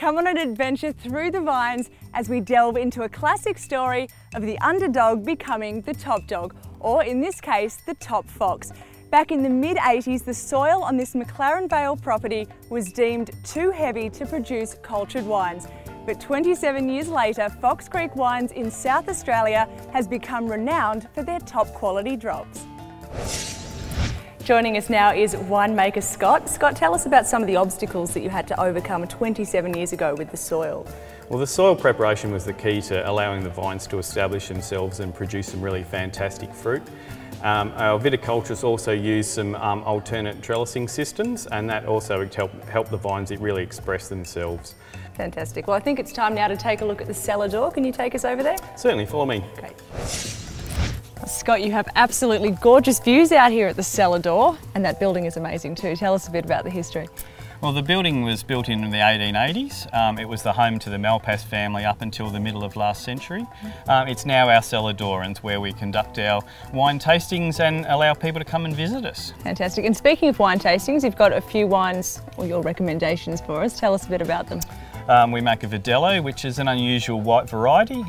come on an adventure through the vines as we delve into a classic story of the underdog becoming the top dog, or in this case, the top fox. Back in the mid-80s, the soil on this McLaren Vale property was deemed too heavy to produce cultured wines. But 27 years later, Fox Creek Wines in South Australia has become renowned for their top quality drops. Joining us now is winemaker Scott. Scott, tell us about some of the obstacles that you had to overcome 27 years ago with the soil. Well, the soil preparation was the key to allowing the vines to establish themselves and produce some really fantastic fruit. Our viticulturists also used some alternate trellising systems, and that also helped the vines really express themselves. Fantastic. Well, I think it's time now to take a look at the cellar door. Can you take us over there? Certainly, follow me. Great. Scott, you have absolutely gorgeous views out here at the cellar door, and that building is amazing too. Tell us a bit about the history. Well, the building was built in the 1880s. It was the home to the Malpass family up until the middle of last century. It's now our cellar door, and it's where we conduct our wine tastings and allow people to come and visit us. Fantastic. And speaking of wine tastings, you've got a few wines or your recommendations for us. Tell us a bit about them. We make a Vitello, which is an unusual white variety.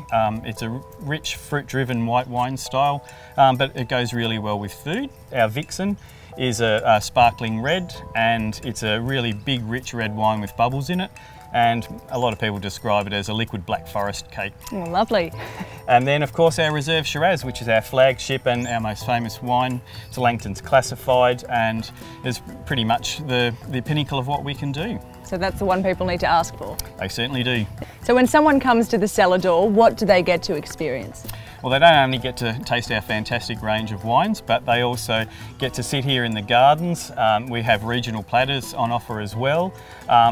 It's a rich fruit-driven white wine style, but it goes really well with food. Our Vixen is a sparkling red, and it's a really big, rich red wine with bubbles in it. And a lot of people describe it as a liquid black forest cake. Oh, lovely. And then, of course, our Reserve Shiraz, which is our flagship and our most famous wine. It's Langton's classified and is pretty much the pinnacle of what we can do. So that's the one people need to ask for? They certainly do. So when someone comes to the cellar door, what do they get to experience? Well, they don't only get to taste our fantastic range of wines, but they also get to sit here in the gardens. We have regional platters on offer as well.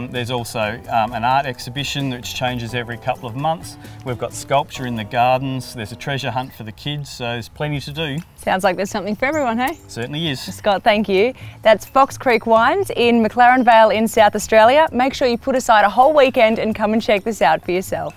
There's also an art exhibition which changes every couple of months. We've got sculpture in the gardens. There's a treasure hunt for the kids, so there's plenty to do. Sounds like there's something for everyone, hey? Certainly is. Scott, thank you. That's Fox Creek Wines in McLaren Vale in South Australia. Make sure you put aside a whole weekend and come and check this out for yourself.